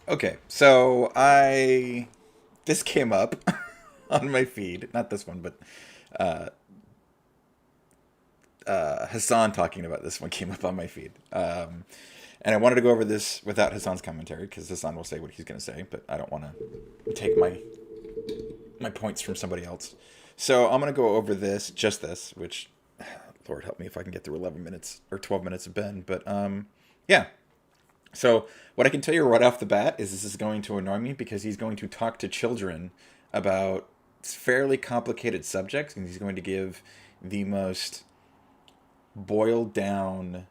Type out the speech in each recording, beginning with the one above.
Okay, so this came up on my feed, not this one, but uh, Hassan talking about this one came up on my feed. And I wanted to go over this without Hassan's commentary because Hassan will say what he's going to say, but I don't want to take my points from somebody else. So I'm going to go over this, which, Lord help me if I can get through 11 minutes or 12 minutes of Ben. But yeah. So what I can tell you right off the bat is this is going to annoy me because he's going to talk to children about fairly complicated subjects, and he's going to give the most boiled down,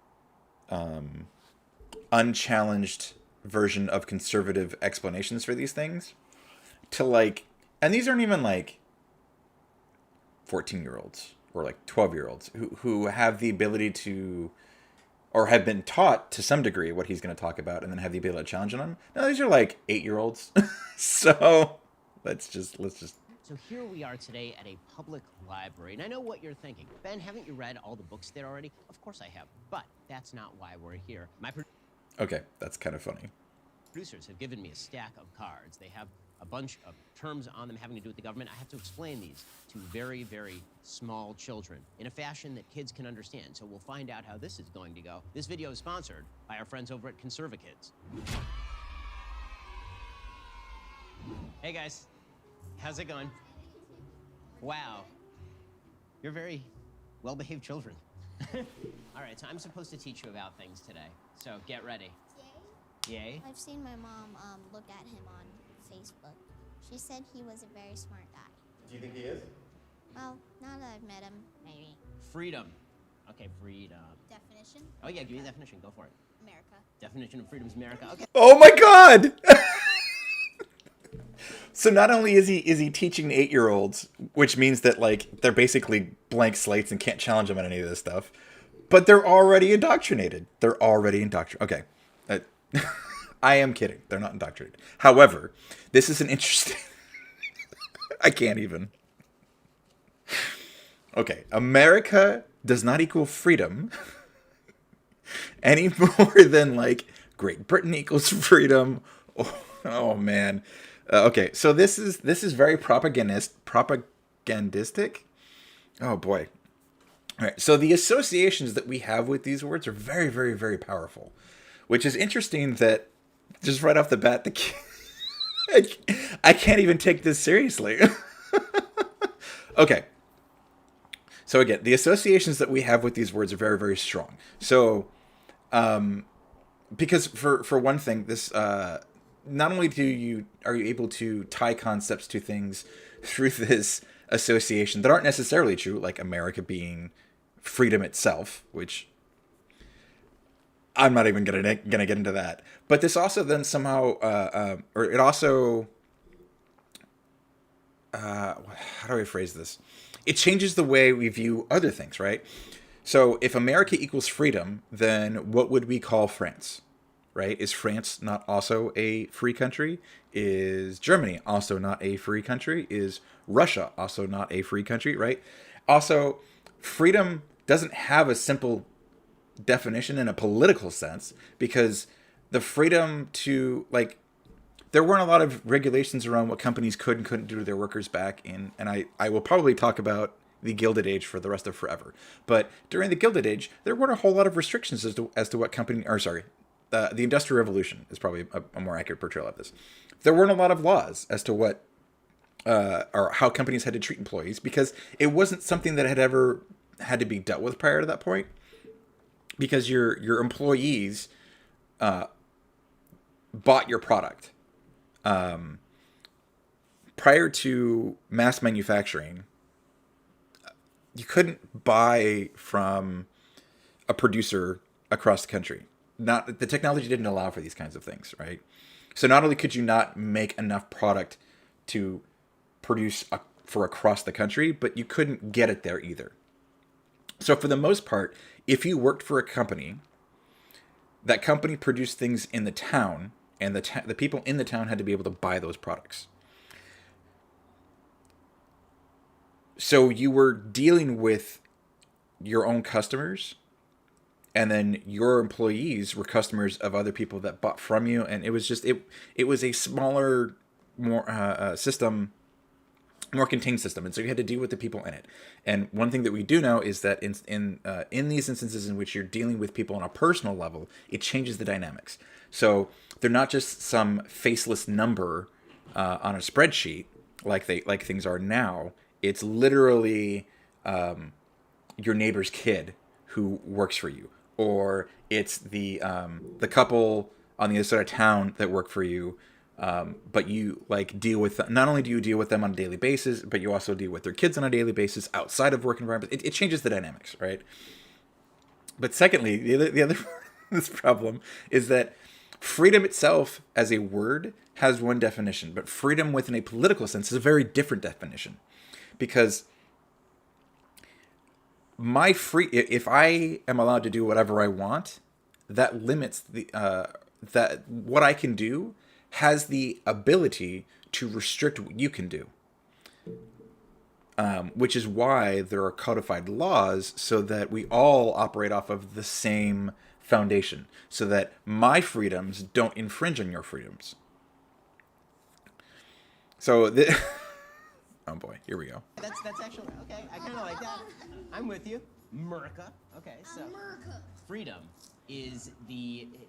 unchallenged version of conservative explanations for these things to like, and these aren't even like 14-year-olds or like 12-year-olds who have the ability to or have been taught to some degree what he's going to talk about and then have the ability to challenge them. No, these are like 8-year-olds. So let's just So here we are today at a public library, and I know what you're thinking. Ben, haven't you read all the books there already? Of course I have, but that's not why we're here. My okay, that's kind of funny. producers have given me a stack of cards. They have a bunch of terms on them having to do with the government. I have to explain these to very, very small children in a fashion that kids can understand. So we'll find out how this is going to go. This video is sponsored by our friends over at Conservakids. Hey guys, how's it going? Wow, you're very well-behaved children. All right, so I'm supposed to teach you about things today. So get ready. Yay? I've seen my mom look at him on Facebook. She said he was a very smart guy. Do you think he is? Well, now that I've met him, maybe. Freedom. Okay, freedom. Definition? Oh yeah, give me a definition. Go for it. America. Definition of freedom is America. Okay. Oh my god! So not only is he teaching 8-year-olds, which means that like they're basically blank slates and can't challenge them on any of this stuff, but they're already indoctrinated. They're already indoctrinated. Okay, I am kidding. They're not indoctrinated. However, this is an interesting. I can't even. Okay, America does not equal freedom any more than like Great Britain equals freedom. Oh man. Okay, so this is very propagandistic. Oh boy. All right. So the associations that we have with these words are very, very, very powerful, which is interesting. That just right off the bat, I can't even take this seriously. Okay. So again, the associations that we have with these words are very, very strong. So because for one thing, this not only are you able to tie concepts to things through this association that aren't necessarily true, like America being freedom itself, which I'm not even gonna get into that. But this also then somehow, or it also, how do I phrase this? It changes the way we view other things, right? So if America equals freedom, then what would we call France? Right? Is France not also a free country? Is Germany also not a free country? Is Russia also not a free country? Right? Also, freedom doesn't have a simple definition in a political sense because the freedom to like there weren't a lot of regulations around what companies could and couldn't do to their workers back in, and I will probably talk about the Gilded Age for the rest of forever. But during the Gilded Age, there weren't a whole lot of restrictions as to what company, or sorry, the Industrial Revolution is probably a more accurate portrayal of this. There weren't a lot of laws as to what or how companies had to treat employees because it wasn't something that had ever had to be dealt with prior to that point. Because your employees bought your product. Prior to mass manufacturing, you couldn't buy from a producer across the country. Not the technology didn't allow for these kinds of things, right? So not only could you not make enough product to produce for across the country, but you couldn't get it there either. So for the most part, if you worked for a company, that company produced things in the town, and the people in the town had to be able to buy those products. So you were dealing with your own customers and then your employees were customers of other people that bought from you, and it was just it was a smaller, more system, more contained system, and so you had to deal with the people in it. And one thing that we do know is that in these instances in which you're dealing with people on a personal level, it changes the dynamics. So they're not just some faceless number on a spreadsheet like things are now. It's literally your neighbor's kid who works for you, or it's the couple on the other side of town that work for you. But you like deal with them. Not only do you deal with them on a daily basis, but you also deal with their kids on a daily basis outside of work environment. It changes the dynamics, right? But secondly, the other part of this problem is that freedom itself as a word has one definition, but freedom within a political sense is a very different definition. Because if I am allowed to do whatever I want, that limits that what I can do has the ability to restrict what you can do. Which is why there are codified laws so that we all operate off of the same foundation, so that my freedoms don't infringe on your freedoms. So, oh boy, here we go. That's actually okay. I kind of like that. I'm with you, America. Okay, so freedom is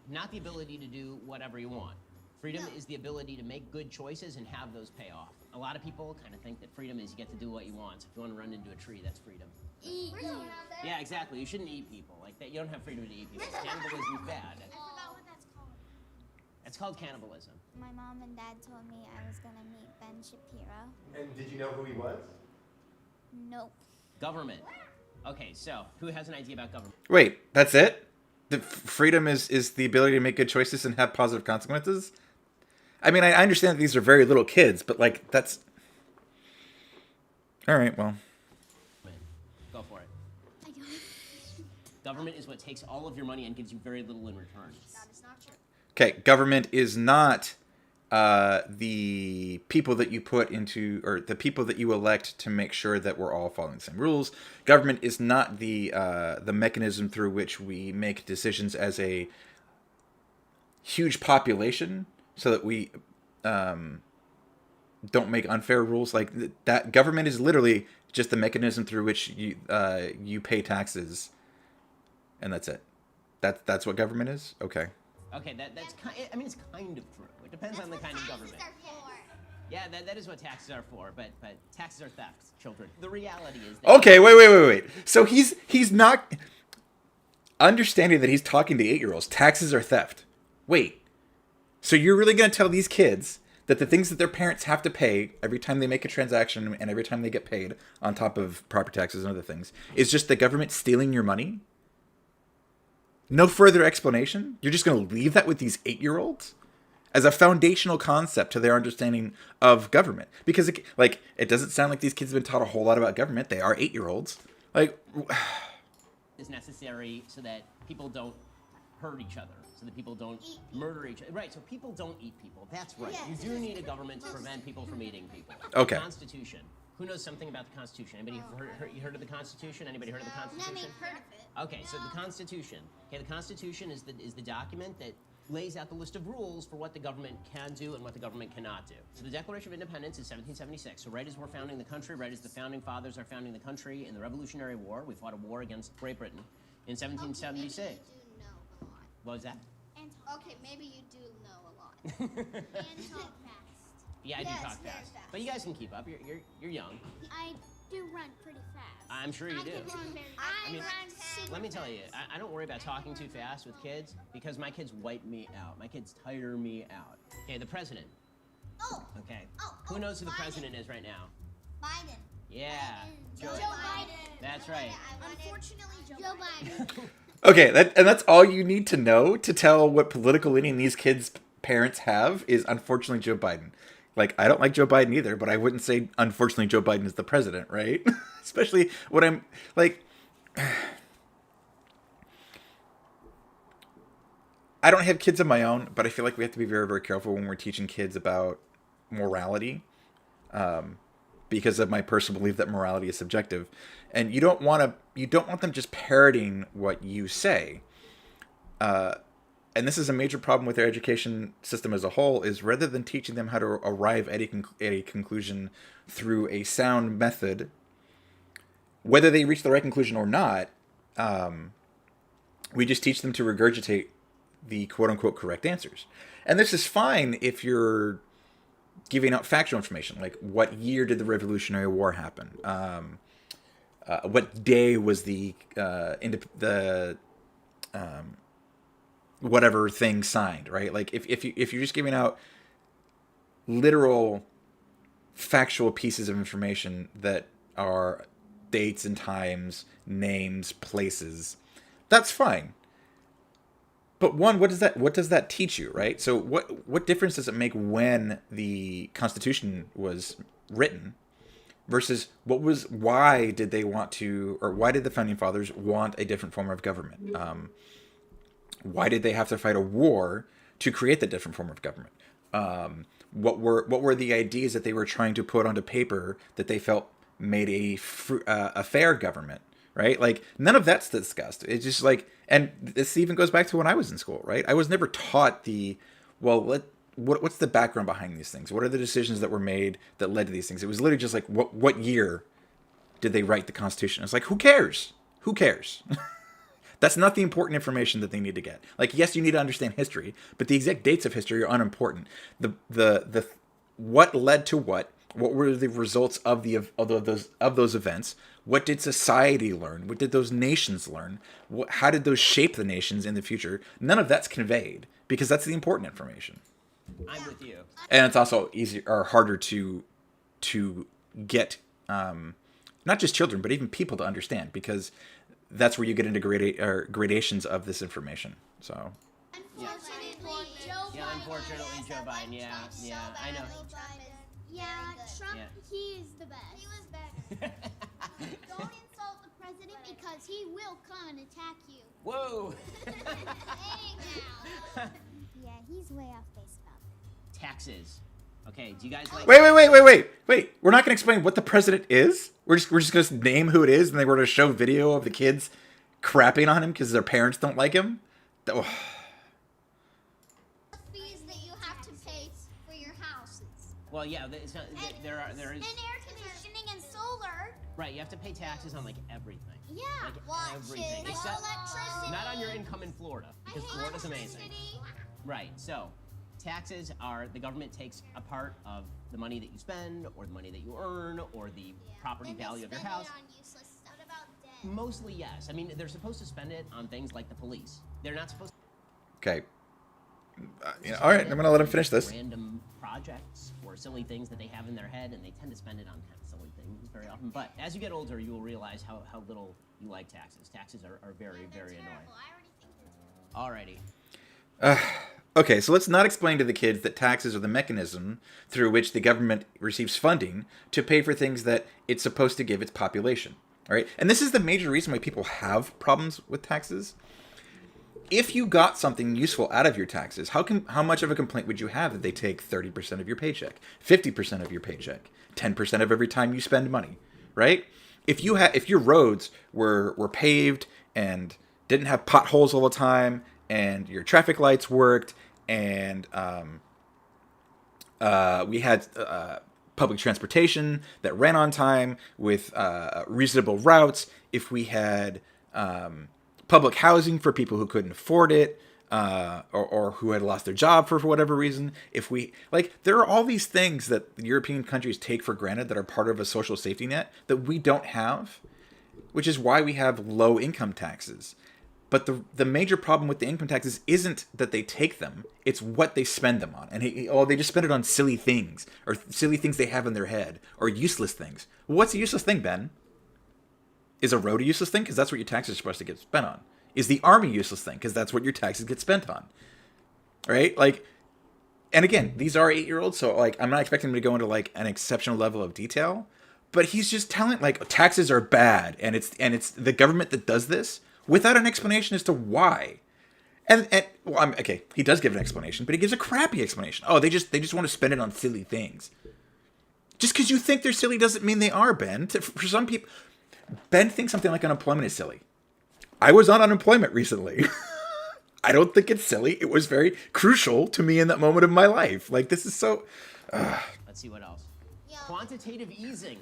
not the ability to do whatever you want. Freedom is the ability to make good choices and have those pay off. A lot of people kind of think that freedom is you get to do what you want. So if you want to run into a tree, that's freedom. Eat. Yeah, exactly. You shouldn't eat people like that. You don't have freedom to eat people. Cannibalism is bad. I forgot what that's called. It's called cannibalism. My mom and dad told me I was gonna meet Ben Shapiro. And did you know who he was? Nope. Government. Okay, so who has an idea about government? Wait, that's it? The freedom is the ability to make good choices and have positive consequences? I mean, I understand that these are very little kids, but like that's all right. Well, Go for it. Government is what takes all of your money and gives you very little in return. That is not true. okay. Government is not the people that you put into, or the people that you elect to make sure that we're all following the same rules. Government is not the mechanism through which we make decisions as a huge population, so that we don't make unfair rules. Like that, government is literally just the mechanism through which you pay taxes, and that's it. That's what government is. Okay. Okay, that's I mean, it's kind of true. It depends on the kind of government. Yeah, that is what taxes are for, but taxes are theft, children. The reality is that Okay, wait. So he's not understanding that he's talking to 8-year-olds. Taxes are theft. Wait. So you're really going to tell these kids that the things that their parents have to pay every time they make a transaction and every time they get paid, on top of property taxes and other things, is just the government stealing your money? No further explanation? You're just going to leave that with these 8-year-olds as a foundational concept to their understanding of government? Because it doesn't sound like these kids have been taught a whole lot about government. They are 8-year-olds. Like, is necessary so that people don't hurt each other, so that people don't murder each other. Right, so people don't eat people. That's right. You do need a government to prevent people from eating people. Okay. The Constitution. Who knows something about the Constitution? Anybody heard of the Constitution? Anybody heard of the Constitution? Heard of it. Okay, so the Constitution. Okay, the Constitution is the document that lays out the list of rules for what the government can do and what the government cannot do. So the Declaration of Independence is 1776. So right as we're founding the country, right as the founding fathers are founding the country in the Revolutionary War, we fought a war against Great Britain in 1776. Okay, maybe you do know a lot. What was that? Okay, maybe you do know a lot. And talk fast. Yeah, I do Yes, talk very fast. fast. But you guys can keep up. You're young. I do run pretty fast. I'm sure you do. I mean, run super Let me tell you, I don't worry about talking too fast with kids because my kids wipe me out. My kids tire me out. Okay, the president. Oh, Okay. Oh, Who oh, knows who the Biden. president is right now? Biden. Yeah. Joe Biden. That's right. Unfortunately, Joe Biden. okay, that's all you need to know to tell what political leaning these kids' parents have is unfortunately Joe Biden. Like, I don't like Joe Biden either, but I wouldn't say, unfortunately, Joe Biden is the president, right? Especially when I'm, like... I don't have kids of my own, but I feel like we have to be very, very careful when we're teaching kids about morality, because of my personal belief that morality is subjective. And you don't want them just parroting what you say. and this is a major problem with their education system as a whole, is rather than teaching them how to arrive at a conclusion through a sound method, whether they reach the right conclusion or not, we just teach them to regurgitate the quote-unquote correct answers. And this is fine if you're giving out factual information, like what year did the Revolutionary War happen? What day was the whatever thing signed, right? Like if you're just giving out literal factual pieces of information that are dates and times, names, places, that's fine. But one, what does that teach you, right? So what difference does it make when the Constitution was written versus why did they want to, or why did the founding fathers want a different form of government? Why did they have to fight a war to create the different form of government? What were the ideas that they were trying to put onto paper that they felt made a fair government, right? Like none of that's discussed. It's just like, and this even goes back to when I was in school, right? I was never taught what's the background behind these things? What are the decisions that were made that led to these things? It was literally just like, what year did they write the Constitution? It's like, who cares? Who cares? That's not the important information that they need to get. Like, yes, you need to understand history, but the exact dates of history are unimportant. The what led to what were the results of those events? What did society learn? What did those nations learn? How did those shape the nations in the future? None of that's conveyed because that's the important information. I'm with you. And it's also easier or harder to get not just children but even people to understand, because that's where you get into gradations of this information. So Unfortunately, Joe Biden. Yeah, I know. Yeah, Trump, Yeah. he is the best. He was better. Don't insult the president because he will come and attack you. Whoa. Hey now. Yeah, he's way off base about that. Taxes. Okay, do you guys like... Wait. We're not going to explain what the president is? We're just going to name who it is, and then we're going to show video of the kids crapping on him because their parents don't like him? Oh. Fees that you have to pay for your houses. Well, yeah, it's not, there is... And air conditioning and solar. Right, you have to pay taxes on, like, everything. Yeah. Like, everything. Except electricity. not on your income in Florida, because Florida's amazing. Right, so taxes are, the government takes a part of the money that you spend, or the money that you earn, or the property value of your house. On useless stuff. What about debt? Mostly, yes. I mean, they're supposed to spend it on things like the police. They're not supposed to... Okay. All right, I'm going to let him finish this. Random projects or silly things that they have in their head, and they tend to spend it on kind of silly things very often. But as you get older, you will realize how little you like taxes. Taxes are very, very annoying. I already think they're Alrighty. Okay, so let's not explain to the kids that taxes are the mechanism through which the government receives funding to pay for things that it's supposed to give its population. All right, and this is the major reason why people have problems with taxes. If you got something useful out of your taxes, how much of a complaint would you have that they take 30% of your paycheck, 50% of your paycheck, 10% of every time you spend money, right? If your roads were paved and didn't have potholes all the time, and your traffic lights worked, and we had public transportation that ran on time with reasonable routes, if we had public housing for people who couldn't afford it, or who had lost their job for whatever reason, there are all these things that the European countries take for granted that are part of a social safety net that we don't have, which is why we have low income taxes. But the major problem with the income taxes isn't that they take them, it's what they spend them on. And they just spend it on silly things, or silly things they have in their head, or useless things. Well, what's a useless thing, Ben? Is a road a useless thing? Because that's what your taxes are supposed to get spent on. Is the army a useless thing? Because that's what your taxes get spent on. Right? And again, these are 8-year-olds, so I'm not expecting them to go into an exceptional level of detail. But he's just telling taxes are bad, and it's the government that does this, without an explanation as to why. Okay, he does give an explanation, but he gives a crappy explanation. Oh, they just want to spend it on silly things. Just because you think they're silly doesn't mean they are, Ben. For some people, Ben thinks something like unemployment is silly. I was on unemployment recently. I don't think it's silly. It was very crucial to me in that moment of my life. Like, this is so... Let's see what else. Yo, Quantitative easing.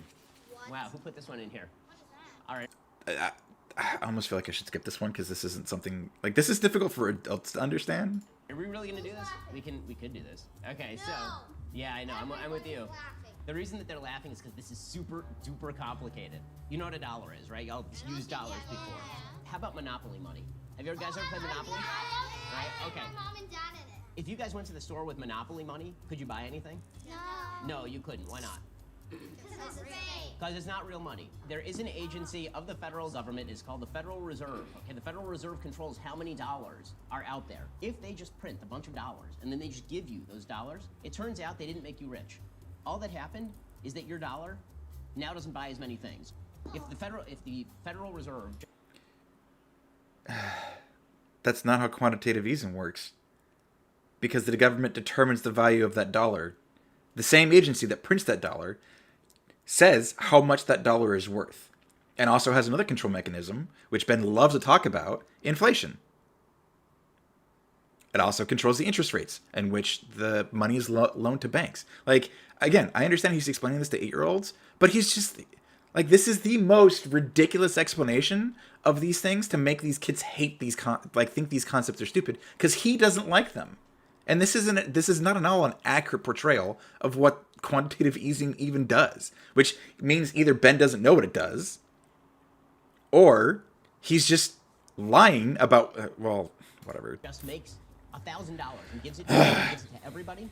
what? Wow, who put this one in here? What is that? All right. I almost feel like I should skip this one because this isn't something... Like, this is difficult for adults to understand. Are we really gonna do this? We could do this. Okay, so No. yeah, I know. I'm with you. Everybody's laughing. The reason that they're laughing is because this is super duper complicated. You know what a dollar is, right? Y'all used dollars before. How about Monopoly money? Have you guys ever played Monopoly? Right? Okay. My mom and dad in it. If you guys went to the store with Monopoly money, could you buy anything? No. No, you couldn't. Why not? Because it's fake. Because it's not real money. There is an agency of the federal government. It's called the Federal Reserve. Okay, the Federal Reserve controls how many dollars are out there. If they just print a bunch of dollars and then they just give you those dollars, it turns out they didn't make you rich. All that happened is that your dollar now doesn't buy as many things. If the Federal Reserve... That's not how quantitative easing works. Because the government determines the value of that dollar. The same agency that prints that dollar says how much that dollar is worth. And also has another control mechanism, which Ben loves to talk about, inflation. It also controls the interest rates in which the money is loaned to banks. Like, again, I understand he's explaining this to 8-year-olds, but he's just... Like, this is the most ridiculous explanation of these things to make these kids hate these, think these concepts are stupid, because he doesn't like them. And this is not at all an accurate portrayal of what quantitative easing even does, which means either Ben doesn't know what it does, or he's just lying about, well, whatever. just makes $1,000 and gives it to everybody,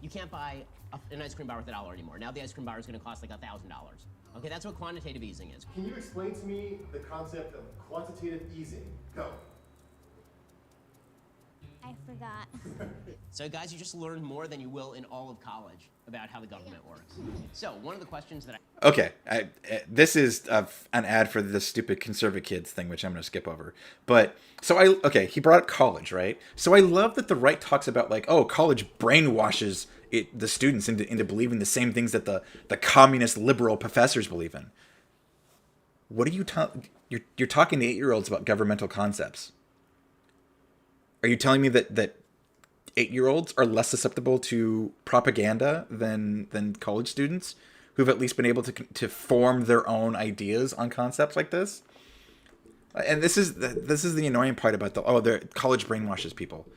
you can't buy an ice cream bar with $1 anymore. Now the ice cream bar is going to cost like $1,000. Okay, that's what quantitative easing is. Can you explain to me the concept of quantitative easing? Go. I forgot. So guys, you just learned more than you will in all of college about how the government works. So one of the questions that I... Okay, this is an ad for the stupid conservative kids thing, which I'm going to skip over. But, he brought up college, right? So I love that the right talks about, like, oh, college brainwashes the students into believing the same things that the communist liberal professors believe in. What are you you're talking to 8-year-olds about governmental concepts. Are you telling me that 8-year-olds are less susceptible to propaganda than college students who've at least been able to form their own ideas on concepts like this? And this is the annoying part about the college brainwashes people.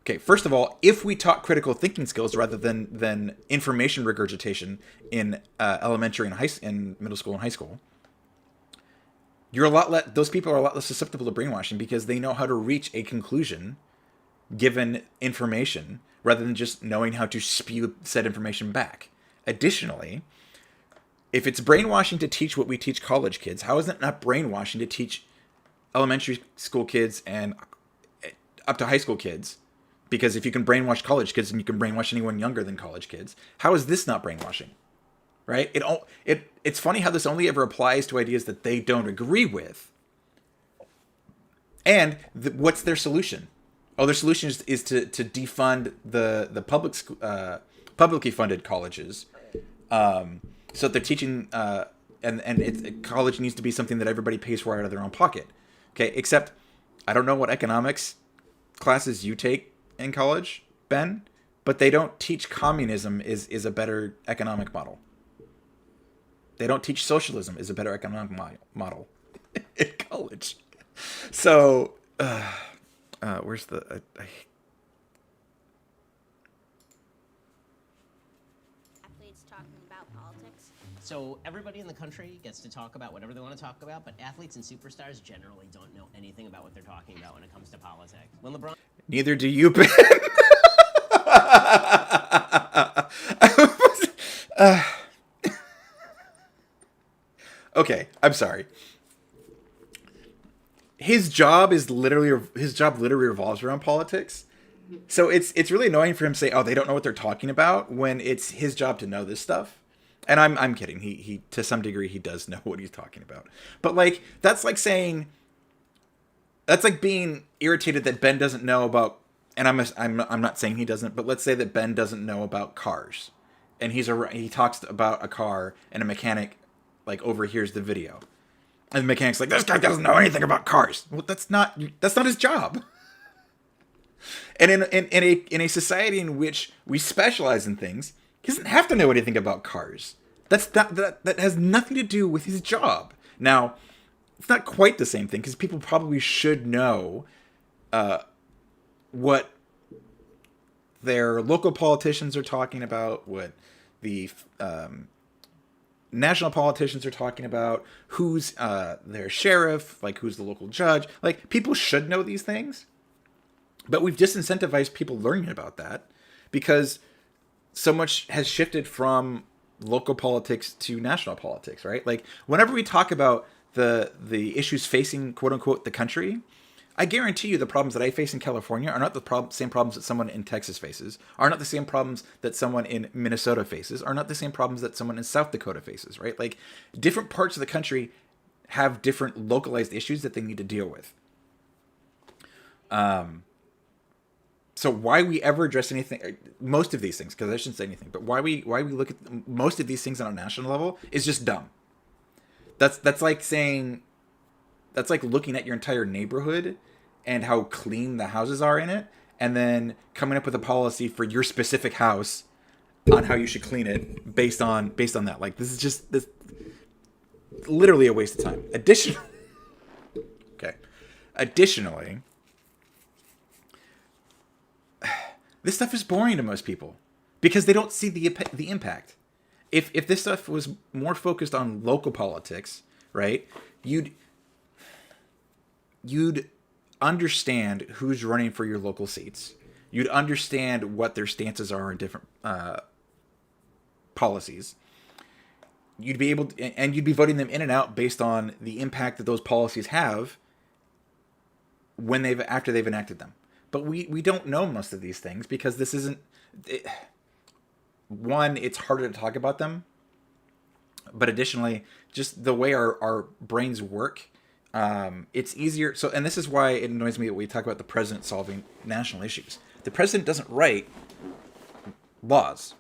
Okay, first of all, if we taught critical thinking skills rather than information regurgitation in elementary and middle school and high school, those people are a lot less susceptible to brainwashing because they know how to reach a conclusion given information rather than just knowing how to spew said information back. Additionally, if it's brainwashing to teach what we teach college kids, how is it not brainwashing to teach elementary school kids and up to high school kids? Because if you can brainwash college kids and you can brainwash anyone younger than college kids, how is this not brainwashing? Right? It's funny how this only ever applies to ideas that they don't agree with. And what's their solution? Oh, their solution is to defund the publicly funded colleges, so that they're teaching college needs to be something that everybody pays for out of their own pocket. Okay, except I don't know what economics classes you take in college, Ben, but they don't teach communism is a better economic model. They don't teach socialism is a better economic model in college. So, where's the... Athletes talking about politics. So everybody in the country gets to talk about whatever they want to talk about, but athletes and superstars generally don't know anything about what they're talking about when it comes to politics. When LeBron... Neither do you, Ben. Okay, I'm sorry. His job literally revolves around politics. So it's really annoying for him to say, "Oh, they don't know what they're talking about," when it's his job to know this stuff. And I'm kidding. He to some degree he does know what he's talking about. But like that's like being irritated that Ben doesn't know about. And I'm not saying he doesn't, but let's say that Ben doesn't know about cars, and he talks about a car, and a mechanic like overhears the video, and the mechanic's like, "This guy doesn't know anything about cars." Well, that's not his job. And in a society in which we specialize in things, he doesn't have to know anything about cars. That has nothing to do with his job. Now, it's not quite the same thing because people probably should know what their local politicians are talking about, what the national politicians are talking about, who's their sheriff, like who's the local judge. Like, people should know these things, but we've disincentivized people learning about that because so much has shifted from local politics to national politics, right? Like, whenever we talk about the issues facing, quote unquote, the country, I guarantee you the problems that I face in California are not the same problems that someone in Texas faces, are not the same problems that someone in Minnesota faces, are not the same problems that someone in South Dakota faces, right? Like, different parts of the country have different localized issues that they need to deal with. So why we ever address anything, most of these things, because I shouldn't say anything, but why we look at most of these things on a national level is just dumb. That's like saying, that's like looking at your entire neighborhood and how clean the houses are in it, and then coming up with a policy for your specific house on how you should clean it based on that. Like, this is just literally a waste of time. Additionally, this stuff is boring to most people because they don't see the impact. If this stuff was more focused on local politics, right, you'd understand who's running for your local seats. You'd understand what their stances are in different policies. You'd be able to, and you'd be voting them in and out based on the impact that those policies have after they've enacted them. But we don't know most of these things because this isn't... one, it's harder to talk about them. But additionally, just the way our brains work, it's easier. So, and this is why it annoys me that we talk about the president solving national issues. The president doesn't write laws.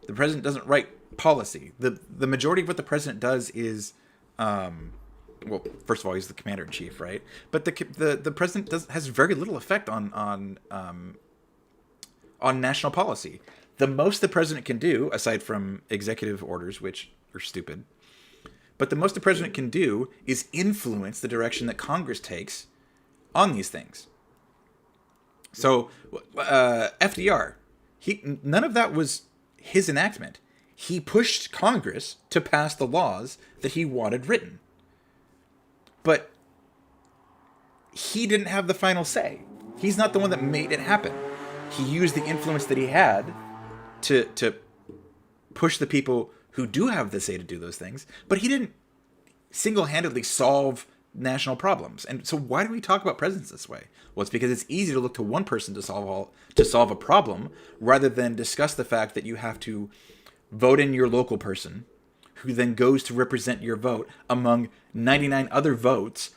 The president doesn't write policy. The majority of what the president does is... well, first of all, he's the commander in chief, right? But the president has very little effect on national policy. The most the president can do, aside from executive orders, which are stupid, but the most the president can do is influence the direction that Congress takes on these things. So, FDR, none of that was his enactment. He pushed Congress to pass the laws that he wanted written. But he didn't have the final say. He's not the one that made it happen. He used the influence that he had to push the people who do have the say to do those things, but he didn't single-handedly solve national problems. And so why do we talk about presidents this way? Well, it's because it's easy to look to one person to solve a problem rather than discuss the fact that you have to vote in your local person who then goes to represent your vote among 99 other votes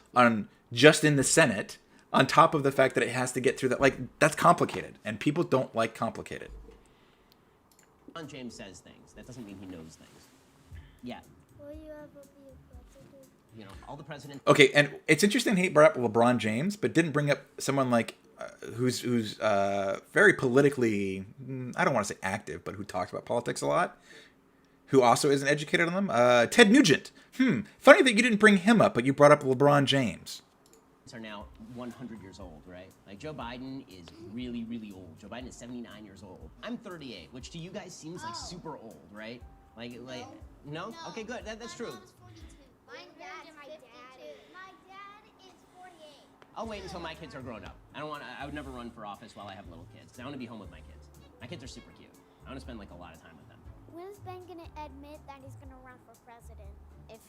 just in the Senate, on top of the fact that it has to get through that. Like, that's complicated, and people don't like complicated. LeBron James says things. That doesn't mean he knows things. Yeah. Will you ever be a president? You know, all the presidents... Okay, and it's interesting he brought up LeBron James, but didn't bring up someone like who's very politically, I don't want to say active, but who talks about politics a lot, who also isn't educated on them. Ted Nugent. Funny that you didn't bring him up, but you brought up LeBron James. are now 100 years old, right? Like, Joe Biden is really, really old. Joe Biden is 79 years old. I'm 38, which to you guys seems like super old, right? No? Okay, good. That's true. My dad's 52. My dad is 48. I'll wait until my kids are grown up. I would never run for office while I have little kids. I want to be home with my kids. My kids are super cute. I want to spend like a lot of time with them. When is Ben gonna admit that he's gonna run for president? If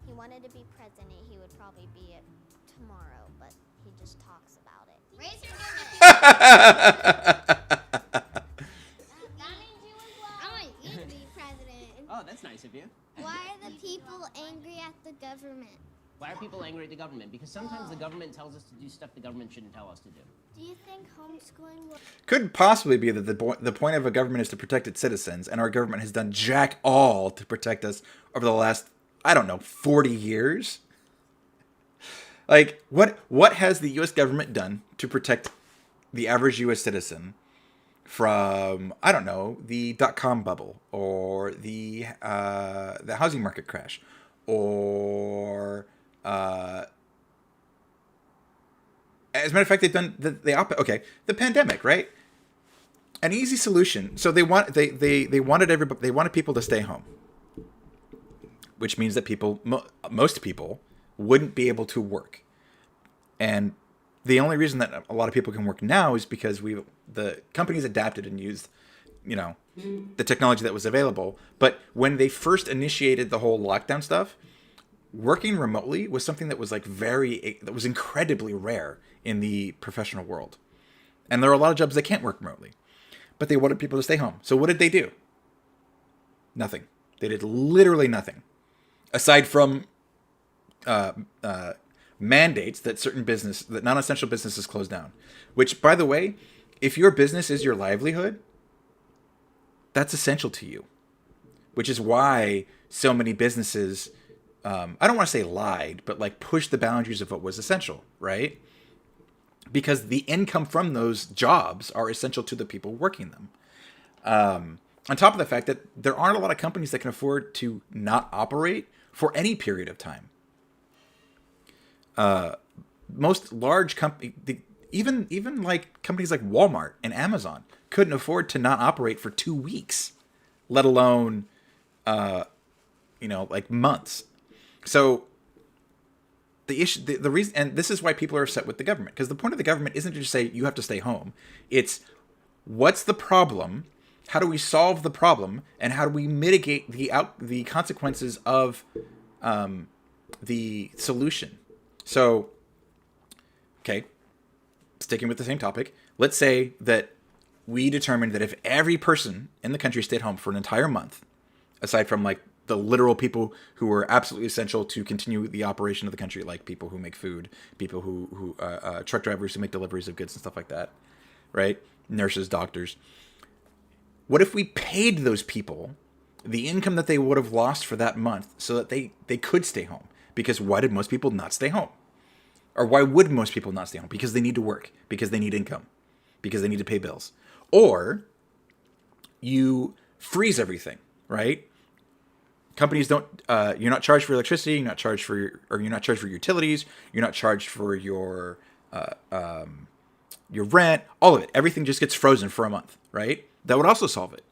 he wanted to be president, he would probably be it tomorrow, but he just talks about it. Raise your hand. That means you as well. I want you to be president. Oh, that's nice of you. Why are the people angry at the government? Why are people angry at the government? Because sometimes the government tells us to do stuff the government shouldn't tell us to do. Do you think homeschooling will... Could possibly be that the point of a government is to protect its citizens, and our government has done jack all to protect us over the last, 40 years? Like, what has the U.S. government done to protect the average U.S. citizen from, I don't know, the .com bubble or the housing market crash, or as a matter of fact, they've done the pandemic, right? An easy solution. So they wanted people to stay home, which means that most people wouldn't be able to work. And the only reason that a lot of people can work now is because the companies adapted and used, the technology that was available. But when they first initiated the whole lockdown stuff, working remotely was something that was that was incredibly rare in the professional world. And there are a lot of jobs that can't work remotely, but they wanted people to stay home. So what did they do? Nothing. They did literally nothing, aside from mandates that non-essential businesses close down. Which, by the way, if your business is your livelihood, that's essential to you. Which is why so many businesses, I don't want to say lied, but pushed the boundaries of what was essential, right? Because the income from those jobs are essential to the people working them. On top of the fact that there aren't a lot of companies that can afford to not operate for any period of time. Most large companies, even companies like Walmart and Amazon, couldn't afford to not operate for 2 weeks, let alone, months. So the issue, the reason, and this is why people are upset with the government, because the point of the government isn't to just say you have to stay home. It's what's the problem? How do we solve the problem? And how do we mitigate the consequences of the solution? So, okay, sticking with the same topic, let's say that we determined that if every person in the country stayed home for an entire month, aside from the literal people who are absolutely essential to continue the operation of the country, like people who make food, people who truck drivers who make deliveries of goods and stuff like that, right? Nurses, doctors. What if we paid those people the income that they would have lost for that month so that they could stay home? Because why did most people not stay home? Or why would most people not stay home? Because they need to work, because they need income, because they need to pay bills. Or you freeze everything, right? Companies don't. You're not charged for electricity. You're not charged for utilities. You're not charged for your rent. All of it. Everything just gets frozen for a month, right? That would also solve it.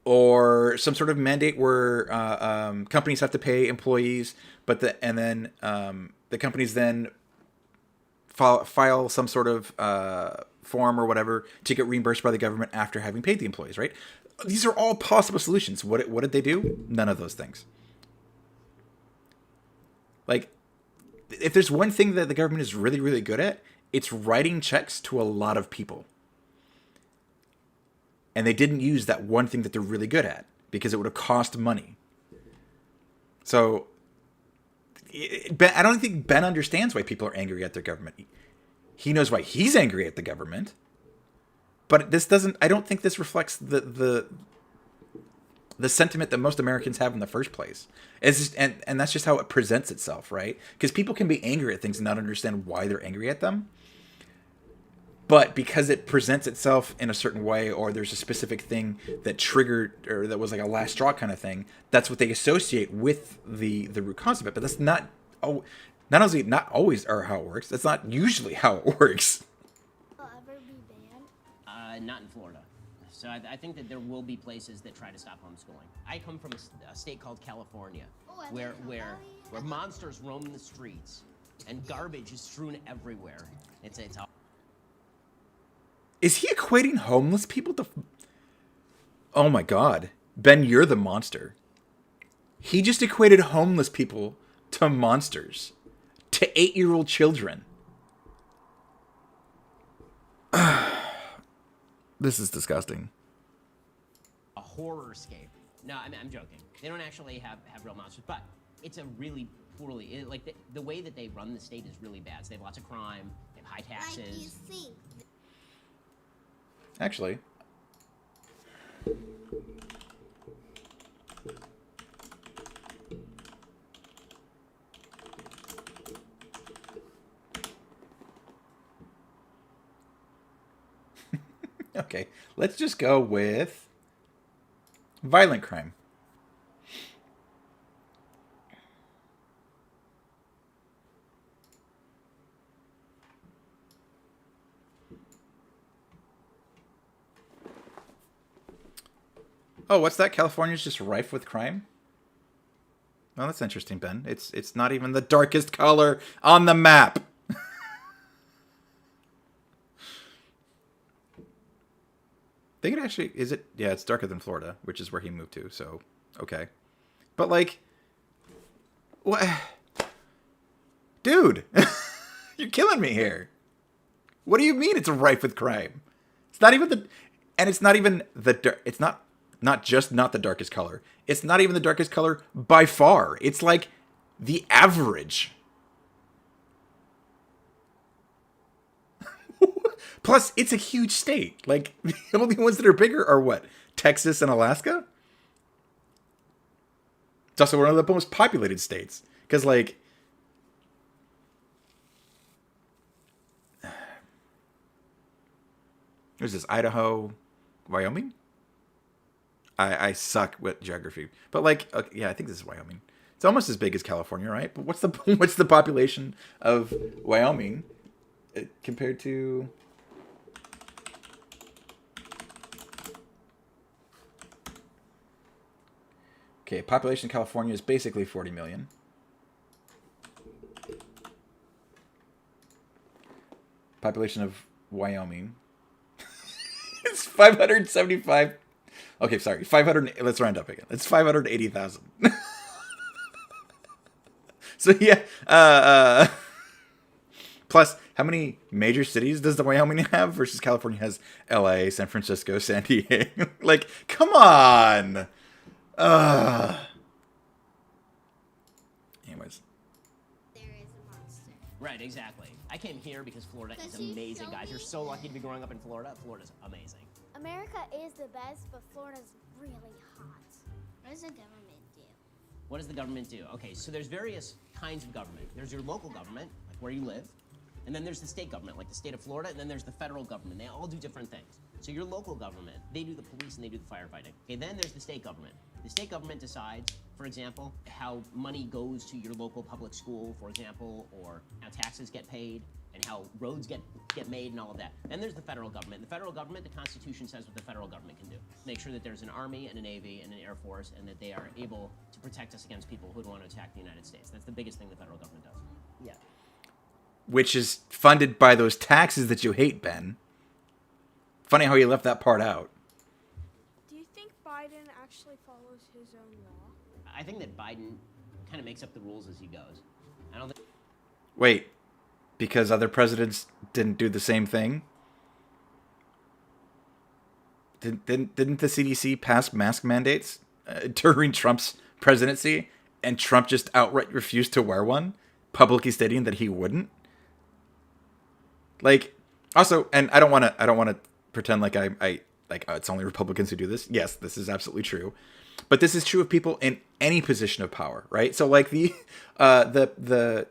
Or some sort of mandate where companies have to pay employees, and then the companies then file some sort of form or whatever to get reimbursed by the government after having paid the employees, right? These are all possible solutions. What did they do? None of those things. If there's one thing that the government is really, really good at, it's writing checks to a lot of people. And they didn't use that one thing that they're really good at because it would have cost money. So I don't think Ben understands why people are angry at their government. He knows why he's angry at the government, but I don't think this reflects the sentiment that most Americans have in the first place. And that's just how it presents itself, right? Because people can be angry at things and not understand why they're angry at them. But because it presents itself in a certain way, or there's a specific thing that triggered, or that was like a last straw kind of thing, that's what they associate with the root cause of it. But that's not always how it works. That's not usually how it works. Will ever be banned? Not in Florida. So I think that there will be places that try to stop homeschooling. I come from a state called California, where monsters roam the streets and garbage is strewn everywhere. It's all. Is he equating homeless people to... Oh my God. Ben, you're the monster. He just equated homeless people to monsters. To 8-year-old children. This is disgusting. A horror-scape. No, I'm joking. They don't actually have real monsters, but it's a really poorly... the way that they run the state is really bad. So they have lots of crime, they have high taxes. Like you see. Actually, Okay, let's just go with violent crime. Oh, what's that? California's just rife with crime? Well, that's interesting, Ben. It's not even the darkest color on the map. Think it actually is it? Yeah, it's darker than Florida, which is where he moved to. So okay, but like, what, dude? You're killing me here. What do you mean it's rife with crime? It's not even the, and it's not even the. It's not just not the darkest color. It's not even the darkest color by far. It's like the average. Plus, it's a huge state. Like, the only ones that are bigger are what? Texas and Alaska? It's also one of the most populated states. Because, like, there's this Idaho, Wyoming? I suck with geography. But, like, okay, yeah, I think this is Wyoming. It's almost as big as California, right? But what's the what's the population of Wyoming compared to... Okay, population in California is basically 40 million. Population of Wyoming. It's 575. Okay, sorry. 500. Let's round up again. It's 580,000. So yeah. Plus, how many major cities does the Wyoming have versus California has L.A., San Francisco, San Diego? Like, come on. Anyways. There is a monster. Right, exactly. I came here because Florida is Does he amazing, show guys. me You're so lucky to be growing up in Florida. Florida's amazing. America is the best, but Florida's really hot. What does the government do? What does the government do? Okay, so there's various kinds of government. There's your local government, like where you live, and then there's the state government, like the state of Florida, and then there's the federal government. They all do different things. So your local government, they do the police and they do the firefighting. Okay, then there's the state government. The state government decides, for example, how money goes to your local public school, for example, or how taxes get paid, and how roads get made and all of that. Then there's the federal government. The federal government, the Constitution says what the federal government can do. Make sure that there's an army and a navy and an air force and that they are able to protect us against people who would want to attack the United States. That's the biggest thing the federal government does. Yeah. Which is funded by those taxes that you hate, Ben. Funny how you left that part out. Do you think Biden actually follows his own law? I think that Biden kind of makes up the rules as he goes. I don't think... Wait, because other presidents didn't do the same thing? Didn't the CDC pass mask mandates during Trump's presidency, and Trump just outright refused to wear one, publicly stating that he wouldn't? Like, also, and I don't want to pretend like I it's only Republicans who do this. Yes, this is absolutely true, but this is true of people in any position of power, right? So, like the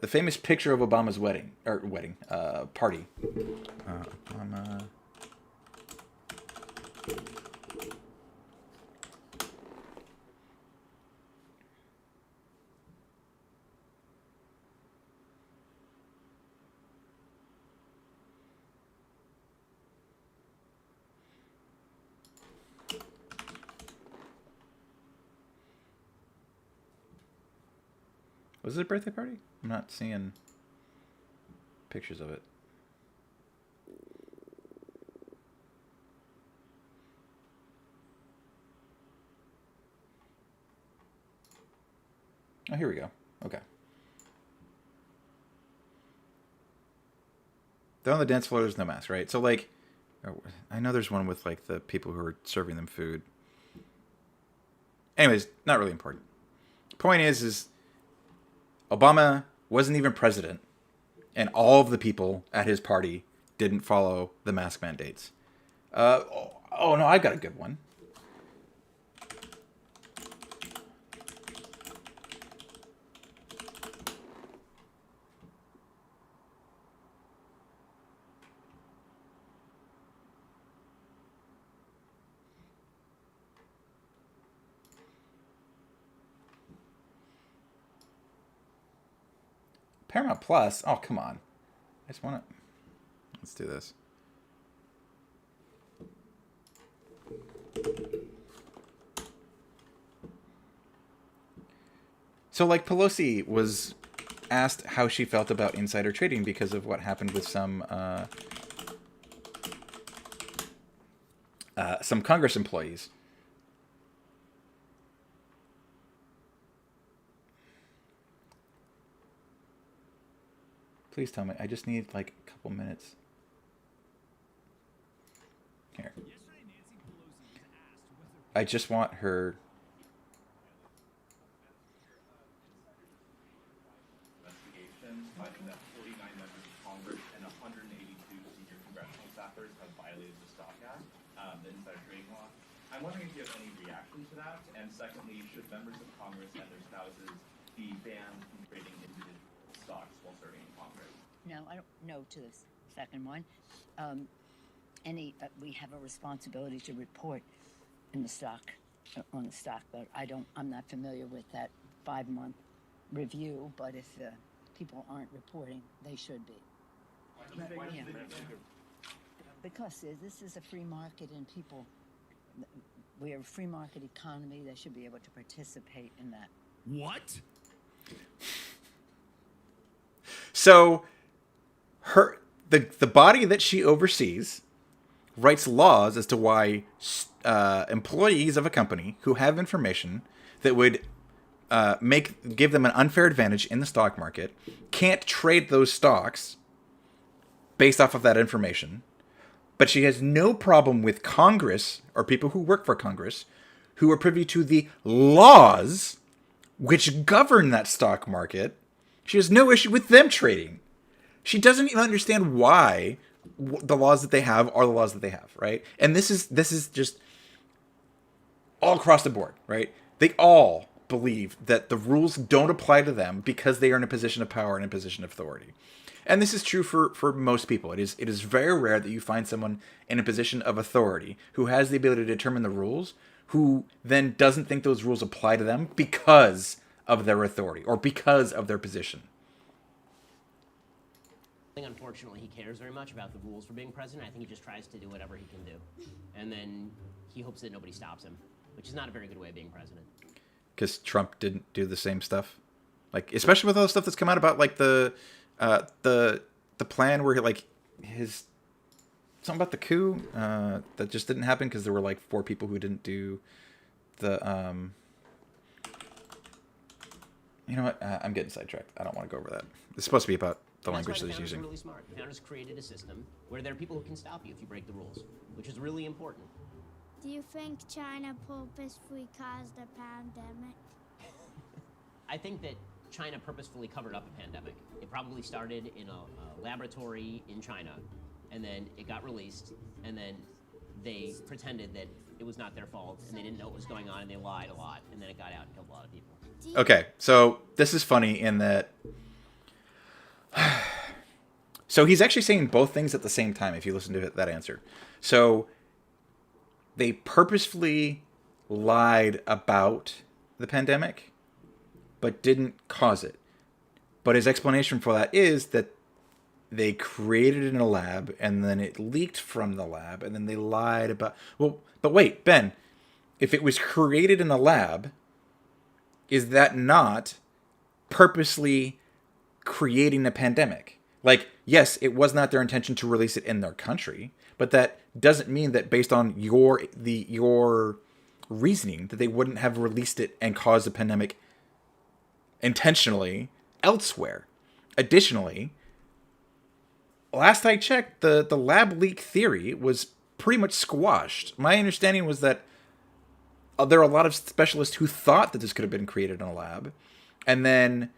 famous picture of Obama's party. Obama. Was it a birthday party? I'm not seeing pictures of it. Oh, here we go. Okay. They're on the dance floor, there's no mask, right? So, like, I know there's one with, like, the people who are serving them food. Anyways, not really important. Point is Obama wasn't even president, and all of the people at his party didn't follow the mask mandates. Oh no, I got a good one. Paramount Plus? Oh, come on. I just want to... Let's do this. So, like, Pelosi was asked how she felt about insider trading because of what happened with some Congress employees. Please tell me. I just need, like, a couple minutes. Here. I just want her... Finding that 49 members of Congress and 182 senior congressional staffers have violated the Stock Act, the insider trading law. I'm wondering if you have any reaction to that, and secondly, should members of Congress and their spouses be banned from trading individual stocks while serving in Congress? No, I don't know to the second one. We have a responsibility to report in the stock, on the stock, but I'm not familiar with that 5-month review, but if people aren't reporting, they should be. Yeah. Because this is a free market and people, we're a free market economy, they should be able to participate in that. What? So, the body that she oversees writes laws as to why employees of a company who have information that would give them an unfair advantage in the stock market can't trade those stocks based off of that information. But she has no problem with Congress or people who work for Congress who are privy to the laws which govern that stock market. She has no issue with them trading. She doesn't even understand why the laws that they have are the laws that they have, right? And this is just all across the board, right? They all believe that the rules don't apply to them because they are in a position of power and a position of authority. And this is true for most people. It is very rare that you find someone in a position of authority who has the ability to determine the rules, who then doesn't think those rules apply to them because of their authority or because of their position. Unfortunately, he cares very much about the rules for being president. I think he just tries to do whatever he can do. And then he hopes that nobody stops him, which is not a very good way of being president. Because Trump didn't do the same stuff, like especially with all the stuff that's come out about like the plan where like his something about the coup that just didn't happen because there were like 4 people who didn't do the you know what, I'm getting sidetracked. I don't want to go over that. It's supposed to be about the language that he's using. Really smart. The founders created a system where there are people who can stop you if you break the rules, which is really important. Do you think China purposefully caused a pandemic? I think that China purposefully covered up a pandemic. It probably started in a laboratory in China, and then it got released, and then they pretended that it was not their fault, and they didn't know what was going on, and they lied a lot, and then it got out and killed a lot of people. Okay, so this is funny in that... So he's actually saying both things at the same time if you listen to that answer. So they purposefully lied about the pandemic, but didn't cause it. But his explanation for that is that they created it in a lab, and then it leaked from the lab, and then they lied about... Well, but wait, Ben, if it was created in a lab, is that not purposely creating a pandemic? Like, yes, it was not their intention to release it in their country, but that doesn't mean that based on your reasoning that they wouldn't have released it and caused a pandemic intentionally elsewhere. Additionally, last I checked, the lab leak theory was pretty much squashed. My understanding was that there are a lot of specialists who thought that this could have been created in a lab, and then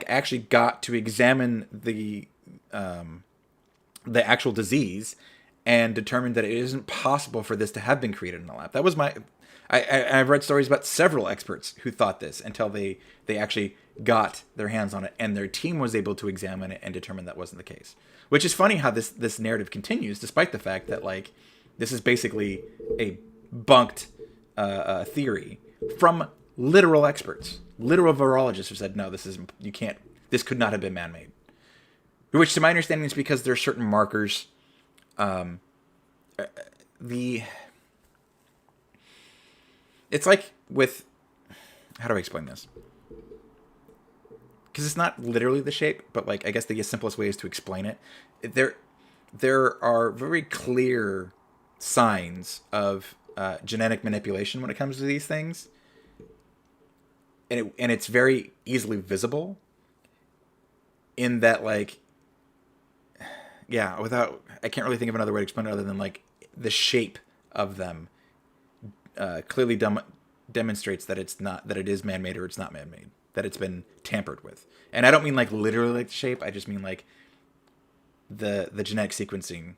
actually got to examine the actual disease and determined that it isn't possible for this to have been created in a lab. That was I've read stories about several experts who thought this until they actually got their hands on it, and their team was able to examine it and determine that wasn't the case. Which is funny how this narrative continues, despite the fact that like this is basically a bunked theory from literal experts, literal virologists who said no, this isn't. You can't This could not have been man-made. Which, to my understanding, is because there are certain markers. It's like with, how do I explain this? Because it's not literally the shape, but like I guess the simplest way is to explain it. There are very clear signs of genetic manipulation when it comes to these things, and it's very easily visible. In that, like, yeah, I can't really think of another way to explain it other than like the shape of them clearly demonstrates that it is man-made or it's not man-made, that it's been tampered with. And I don't mean like literally like the shape. I just mean like the genetic sequencing.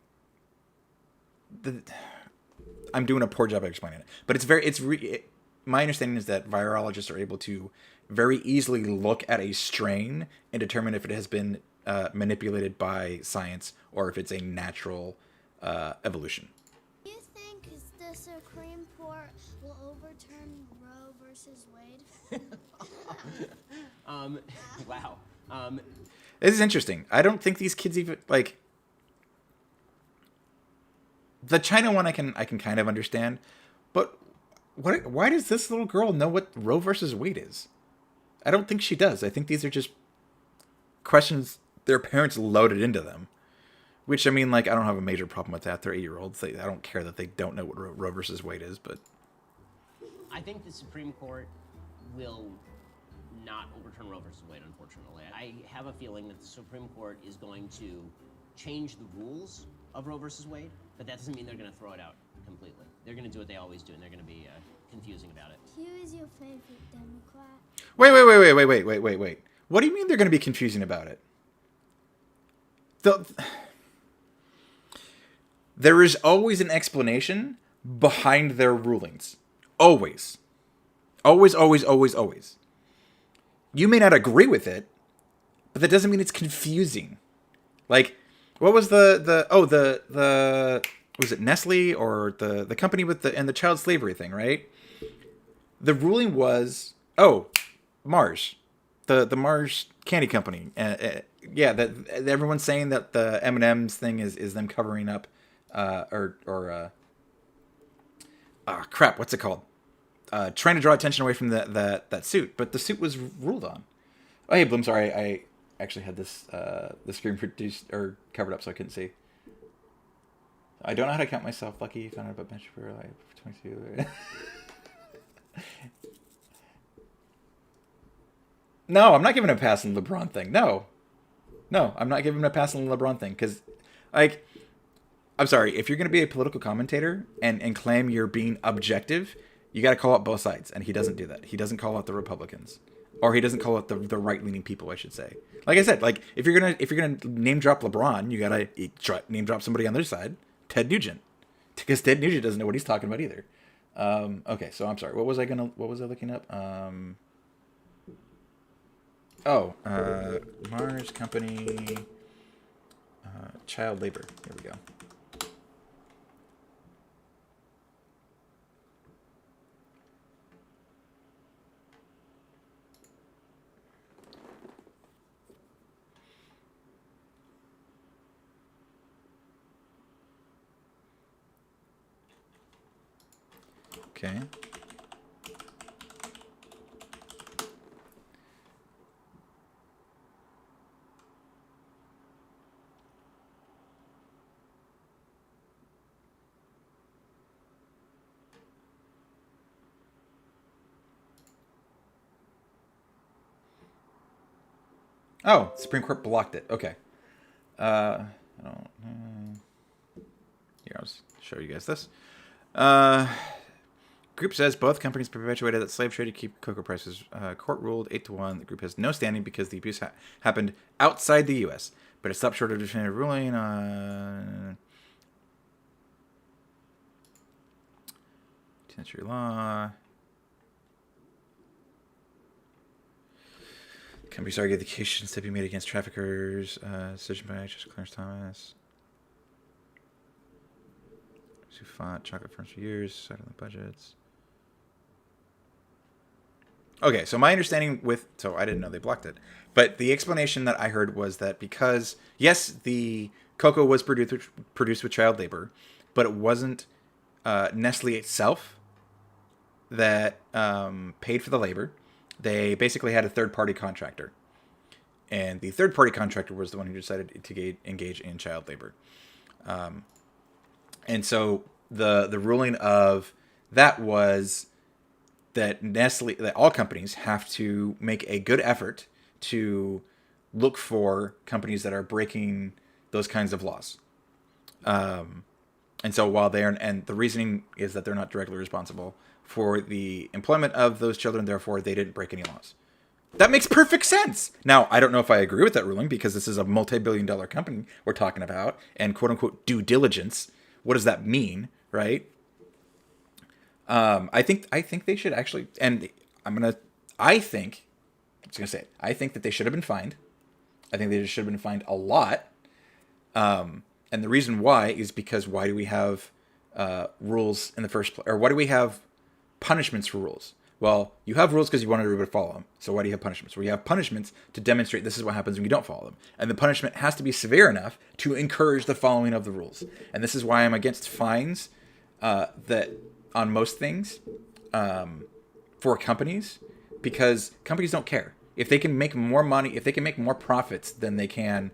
I'm doing a poor job of explaining it, but my understanding is that virologists are able to very easily look at a strain and determine if it has been manipulated by science or if it's a natural evolution. Do you think the Supreme Court will overturn Roe versus Wade? Wow. This is interesting. I don't think these kids even like the China one. I can kind of understand, but why does this little girl know what Roe versus Wade is? I don't think she does. I think these are just questions their parents loaded into them. Which, I mean, like, I don't have a major problem with that. They're 8-year-olds. I don't care that they don't know what Roe versus Wade is, but I think the Supreme Court will not overturn Roe versus Wade, unfortunately. I have a feeling that the Supreme Court is going to change the rules of Roe versus Wade, but that doesn't mean they're going to throw it out completely. They're going to do what they always do, and they're going to be confusing about it. Who is your favorite Democrat? Wait. What do you mean they're going to be confusing about it? There is always an explanation behind their rulings. Always. Always. You may not agree with it, but that doesn't mean it's confusing. Like, what was the was it Nestle or the company with the child slavery thing, right? The ruling was, Mars. The Mars candy company. Yeah, that everyone's saying that the M&M's thing is them covering up crap, what's it called? Trying to draw attention away from that suit, but the suit was ruled on. Oh, hey, Bloom, sorry, I actually had this the screen produced or covered up so I couldn't see. I don't know how to count myself lucky. Found out about Ben Shapiro like 22. No, I'm not giving a pass on the LeBron thing. No, I'm not giving him a pass on the LeBron thing because, like, I'm sorry, if you're going to be a political commentator and claim you're being objective, you got to call out both sides, and he doesn't do that. He doesn't call out the Republicans, or he doesn't call out the right-leaning people, I should say. Like I said, like if you're gonna name drop LeBron, you got to name drop somebody on their side, Ted Nugent, because Ted Nugent doesn't know what he's talking about either. Okay, so I'm sorry. What was I looking up? Mars Company, child labor. Here we go. Okay. Oh, Supreme Court blocked it. Okay. I don't know. Here, I'll just show you guys this. Group says both companies perpetuated that slave trade to keep cocoa prices. Court ruled 8-1. The group has no standing because the abuse happened outside the U.S., but it stopped short of definitive ruling on 10th century law. Companies argue the case should be made against traffickers. Decision by Justice Clarence Thomas. Who fought chocolate firms for years, cited on the budgets. Okay, so my understanding so I didn't know they blocked it, but the explanation that I heard was that because yes, the cocoa was produced with child labor, but it wasn't Nestle itself that paid for the labor. They basically had a third party contractor, and the third party contractor was the one who decided to engage in child labor. And so the ruling of that was that that all companies have to make a good effort to look for companies that are breaking those kinds of laws. And so while and the reasoning is that they're not directly responsible for the employment of those children, therefore they didn't break any laws. That makes perfect sense. Now, I don't know if I agree with that ruling because this is a multi-billion-dollar company we're talking about, and quote-unquote due diligence. What does that mean, right? I think they should actually, and I think, I was gonna say it, I think that they should have been fined. I think they should have been fined a lot. And the reason why is because why do we have rules in the first place, or why do we have punishments for rules? Well, you have rules because you want everybody to follow them. So why do you have punishments? Well, you have punishments to demonstrate this is what happens when you don't follow them. And the punishment has to be severe enough to encourage the following of the rules. And this is why I'm against fines that on most things for companies, because companies don't care. If they can make more money, if they can make more profits than they can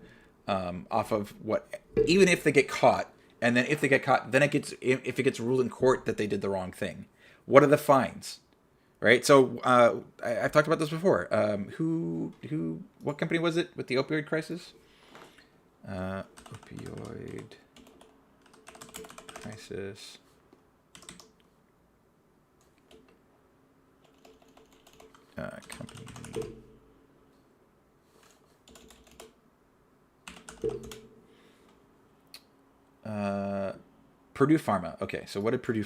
off of what, even if they get caught, and then if they get caught, then if it gets ruled in court that they did the wrong thing, what are the fines? Right. So I've talked about this before. What company was it with the opioid crisis? Opioid crisis. Company. Purdue Pharma. Okay, so what did Purdue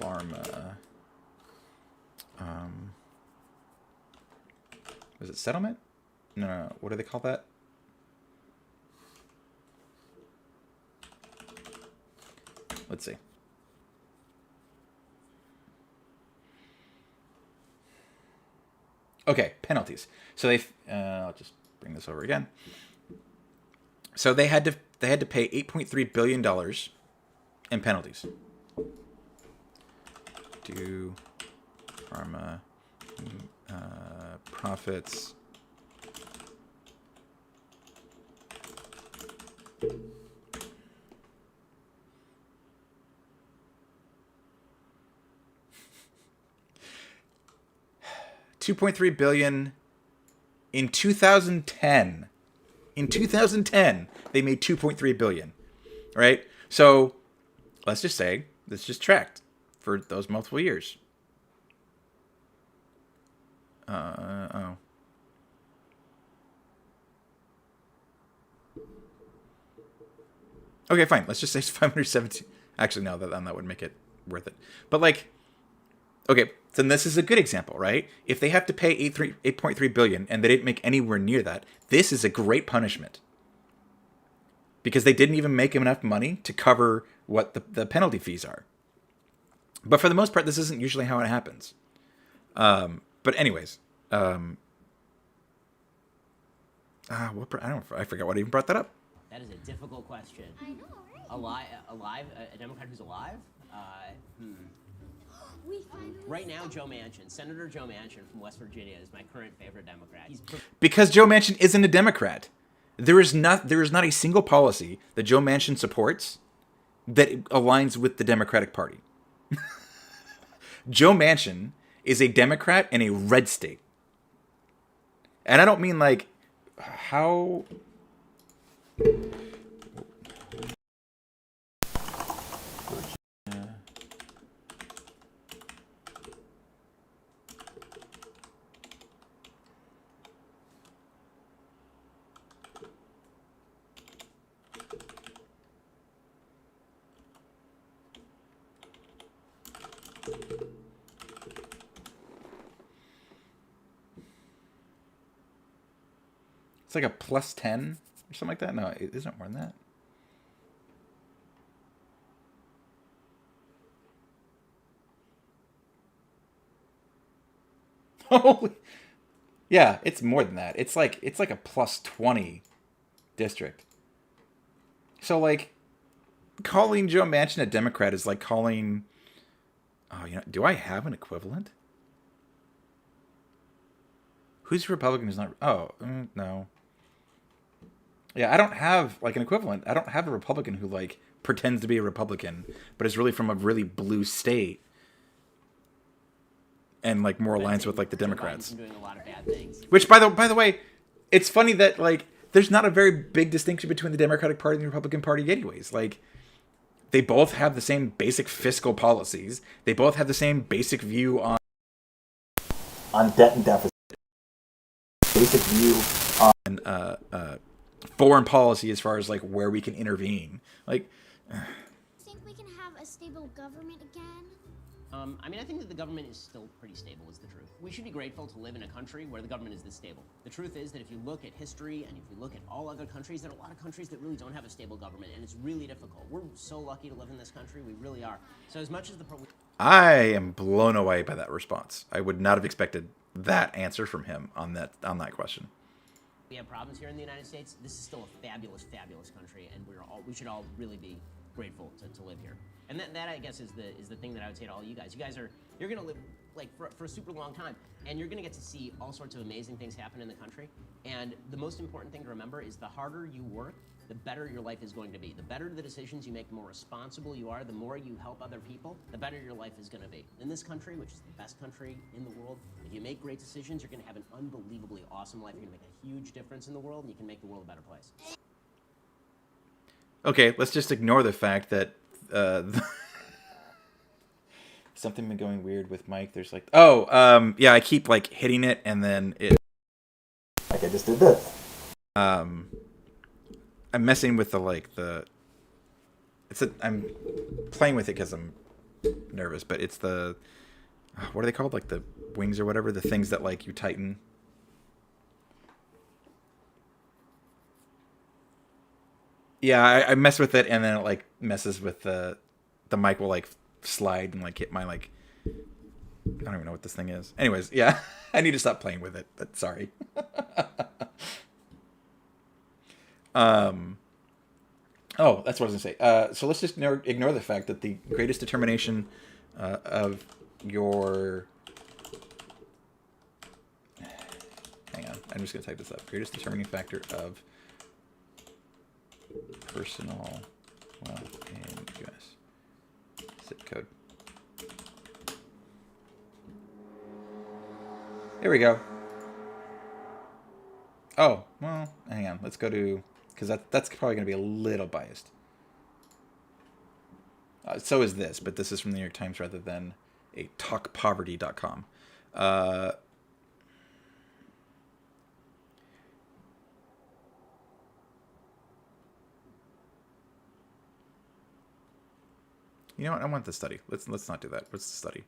Pharma? Was it settlement? No. What do they call that? Let's see. Okay, penalties. So I'll just bring this over again. So they had to pay $8.3 billion in penalties. Purdue Pharma profits. $2.3 billion in 2010. In 2010, they made $2.3 billion. Right? So let's just say this just tracked for those multiple years. Okay, fine. Let's just say it's 517. Actually, no, that would make it worth it. But like, okay, so this is a good example, right? If they have to pay $8.3 billion and they didn't make anywhere near that, this is a great punishment. Because they didn't even make enough money to cover what the penalty fees are. But for the most part, this isn't usually how it happens. But anyways, I forgot what even brought that up. That is a difficult question. I know, right? A Democrat who's alive? We finally Right now, Joe Manchin, Senator Joe Manchin from West Virginia is my current favorite Democrat. Because Joe Manchin isn't a Democrat. There is not a single policy that Joe Manchin supports that aligns with the Democratic Party. Joe Manchin is a Democrat in a red state. And I don't mean like how... It's like a plus 10 or something like that. No, it isn't more than that. Holy, yeah, it's more than that. It's like a plus 20 district. So like, calling Joe Manchin a Democrat is like calling. Oh, do I have an equivalent? Who's a Republican who's not? Oh, no. Yeah, I don't have like an equivalent. I don't have a Republican who like pretends to be a Republican, but is really from a really blue state, and like more aligns with like the Democrats. Doing a lot of bad things. Which, by the way, it's funny that like there's not a very big distinction between the Democratic Party and the Republican Party, anyways. Like, they both have the same basic fiscal policies. They both have the same basic view on debt and deficit. Basic view on foreign policy as far as like where we can intervene. Like, Think we can have a stable government again? I mean, I think that the government is still pretty stable, is the truth. We should be grateful to live in a country where the government is this stable. The truth is that if you look at history and if you look at all other countries, there are a lot of countries that really don't have a stable government, and it's really difficult. We're so lucky to live in this country. We really are. So as much as I am blown away by that response. I would not have expected that answer from him on that question. we have problems here in the United States, this is still a fabulous, fabulous country, and we should all really be grateful to live here. And that I guess is the thing that I would say to all you guys. You guys you're gonna live like for a super long time, and you're gonna get to see all sorts of amazing things happen in the country. And the most important thing to remember is the harder you work, the better your life is going to be. The better the decisions you make, the more responsible you are, the more you help other people, the better your life is gonna be. In this country, which is the best country in the world, if you make great decisions, you're gonna have an unbelievably awesome life. You're gonna make a huge difference in the world, and you can make the world a better place. Okay, let's just ignore the fact that something been going weird with Mike. There's like, yeah, I keep like hitting it and then it, like I just did this. I'm messing with I'm playing with it because I'm nervous, but it's what are they called? Like the wings or whatever, the things that like you tighten. Yeah, I mess with it, and then it like messes with the mic will like slide and like hit my like, I don't even know what this thing is. Anyways, yeah, I need to stop playing with it. But sorry. Oh, that's what I was gonna say. So let's just ignore the fact that the greatest determination of your, hang on, I'm just gonna type this up. Greatest determining factor of personal wealth in U.S. zip code. Here we go. Oh, well, hang on. Let's go to, because that's probably going to be a little biased. So is this, but this is from the New York Times rather than a talkpoverty.com. You know what? I want the study. Let's not do that. What's the study?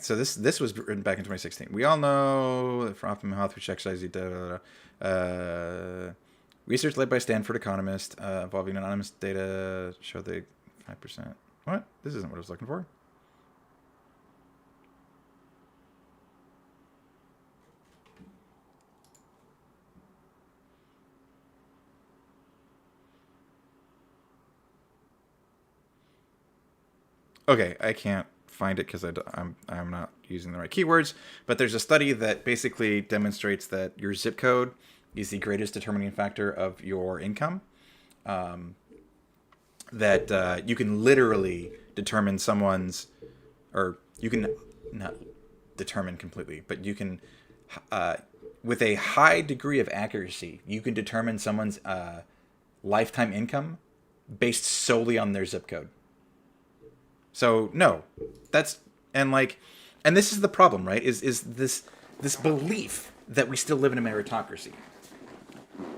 So this was written back in 2016. We all know that for optimum health, which exercise, research led by Stanford economist involving anonymous data showed the 5%. What? This isn't what I was looking for. Okay, I can't find it because I'm not using the right keywords, but there's a study that basically demonstrates that your zip code is the greatest determining factor of your income. That you can literally determine someone's, or you can not determine completely, but you can, with a high degree of accuracy, you can determine someone's lifetime income based solely on their zip code. So no, and this is the problem, right? Is this belief that we still live in a meritocracy?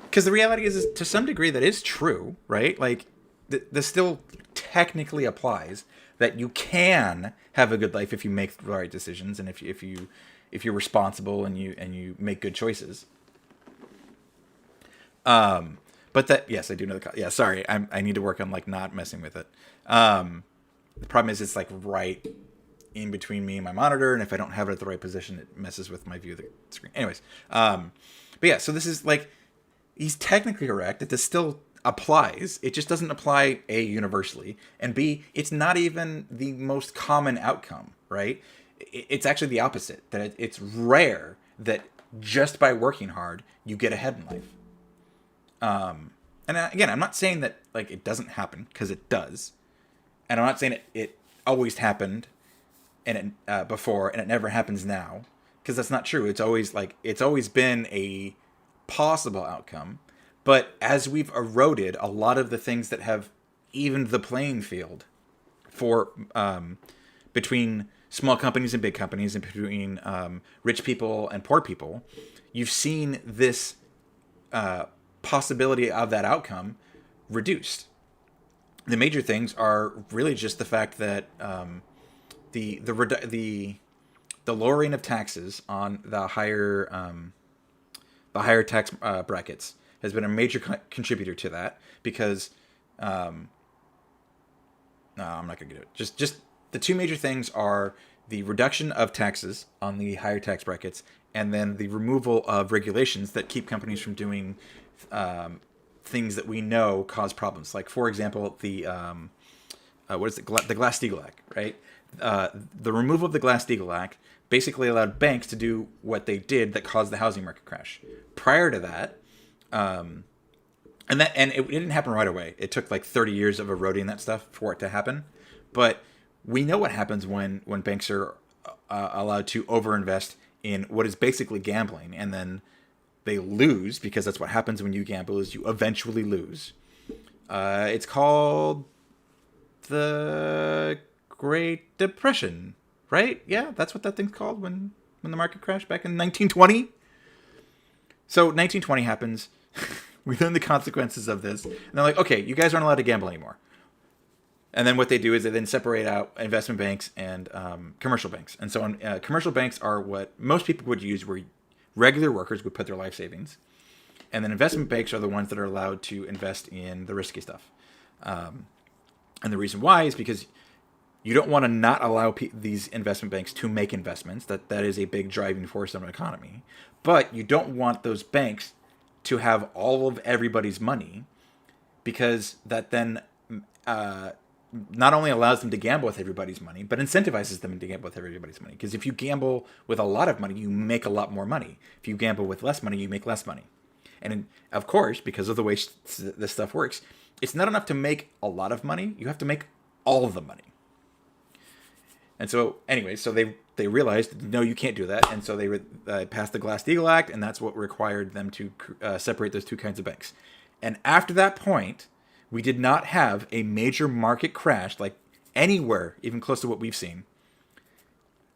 Because the reality is to some degree that is true, right? Like, this still technically applies, that you can have a good life if you make the right decisions and if you're responsible and you make good choices. But that, yes, I do know yeah, sorry, I need to work on like not messing with it. The problem is it's like right in between me and my monitor, and if I don't have it at the right position, it messes with my view of the screen. Anyways, but yeah, so this is like, he's technically correct that this still applies. It just doesn't apply, A, universally, and B, it's not even the most common outcome, right? It's actually the opposite, that it's rare that just by working hard, you get ahead in life. And again, I'm not saying that like it doesn't happen, because it does. And I'm not saying it always happened and it, before, and it never happens now, because that's not true. It's always been a possible outcome. But as we've eroded a lot of the things that have evened the playing field for between small companies and big companies, and between rich people and poor people, you've seen this possibility of that outcome reduced. The major things are really just the fact that the lowering of taxes on the higher tax brackets has been a major contributor to that, because no, I'm not gonna get it. Just the two major things are the reduction of taxes on the higher tax brackets, and then the removal of regulations that keep companies from doing things that we know cause problems. Like, for example, the what is it? The Glass-Steagall Act, right? The removal of the Glass-Steagall Act basically allowed banks to do what they did that caused the housing market crash. Prior to that, and it didn't happen right away. It took like 30 years of eroding that stuff for it to happen. But we know what happens when banks are allowed to overinvest in what is basically gambling, and then they lose, because that's what happens when you gamble, is you eventually lose. It's called the Great Depression, right? Yeah, that's what that thing's called when the market crashed back in 1920. So 1920 happens. We learn the consequences of this, and they're like, okay, you guys aren't allowed to gamble anymore. And then what they do is they then separate out investment banks and commercial banks. And so commercial banks are what most people would use, where regular workers would put their life savings. And then investment banks are the ones that are allowed to invest in the risky stuff. And the reason why is because you don't want to not allow these investment banks to make investments. That is a big driving force of an economy. But you don't want those banks to have all of everybody's money, because that then not only allows them to gamble with everybody's money, but incentivizes them to gamble with everybody's money. Because if you gamble with a lot of money, you make a lot more money. If you gamble with less money, you make less money. And of course, because of the way this stuff works, it's not enough to make a lot of money. You have to make all of the money. And so, anyway, so they realized, no, you can't do that. And so they passed the Glass-Steagall Act, and that's what required them to separate those two kinds of banks. And after that point, we did not have a major market crash, like anywhere even close to what we've seen,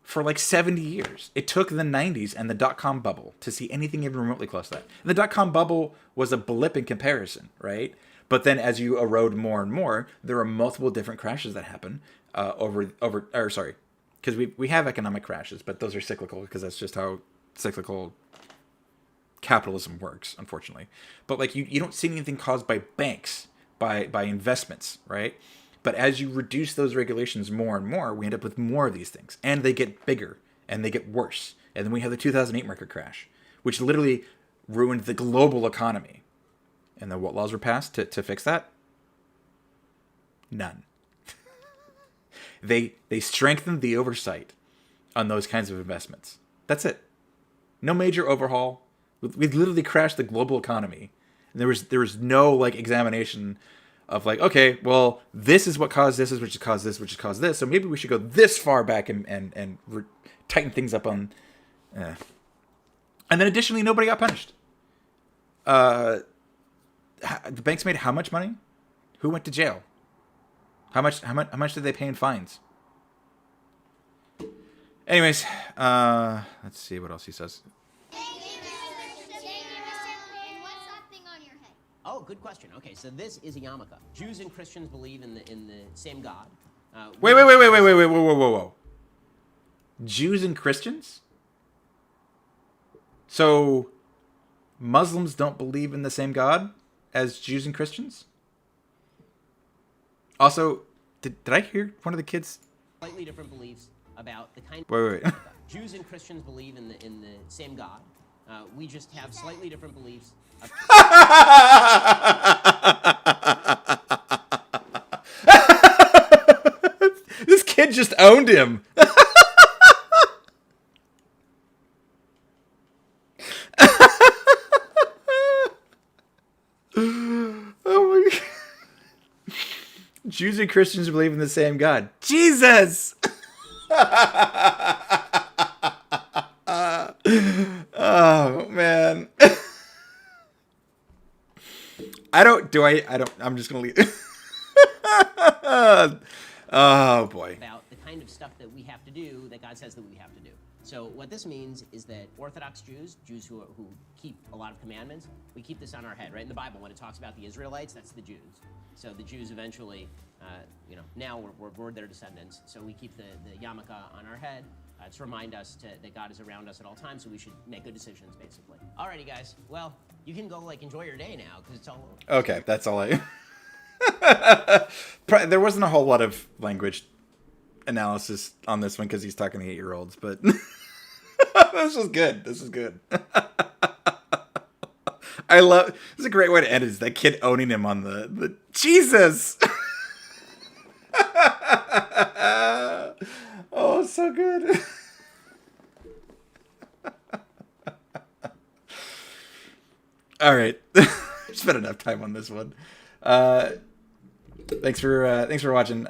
for like 70 years. It took the 90s and the dot-com bubble to see anything even remotely close to that. And the dot-com bubble was a blip in comparison, right? But then as you erode more and more, there are multiple different crashes that happen because we have economic crashes, but those are cyclical, because that's just how cyclical capitalism works, unfortunately. But like you don't see anything caused by banks, by investments, right? But as you reduce those regulations more and more, we end up with more of these things, and they get bigger and they get worse. And then we have the 2008 market crash, which literally ruined the global economy. And then what laws were passed to fix that? None. They strengthened the oversight on those kinds of investments. That's it. No major overhaul. We literally crashed the global economy. And there was no like examination of like, okay, well, this is what caused this, which has caused this, which has caused this. So maybe we should go this far back and tighten things up on. And then additionally, nobody got punished. The banks made how much money? Who went to jail? How much did they pay in fines? Anyways, let's see what else he says. And what's that thing on your head? Oh, good question. Okay, so this is a yarmulke. Jews and Christians believe in the same God. Wait, whoa. Jews and Christians? So Muslims don't believe in the same God as Jews and Christians? Also, did I hear one of the kids? Slightly different beliefs about the kind. Wait. Jews and Christians believe in the same God. We just have slightly different beliefs. This kid just owned him. Oh my God. Jews and Christians believe in the same God. Jesus! Oh man. I'm just gonna leave. Oh boy. About the kind of stuff that we have to do that God says that we have to do. So what this means is that Orthodox Jews who keep a lot of commandments, we keep this on our head, right? In the Bible, when it talks about the Israelites, that's the Jews. So the Jews eventually, now we're their descendants. So we keep the yarmulke on our head to remind us that God is around us at all times. So we should make good decisions, basically. Alrighty, guys. Well, you can go enjoy your day now because it's all over. Okay, that's all I. There wasn't a whole lot of language analysis on this one because he's talking to 8-year-olds, but this was good. I love. This is a great way to end it. Is that kid owning him on the Jesus? Oh, so good. All right, spent enough time on this one. Thanks for watching.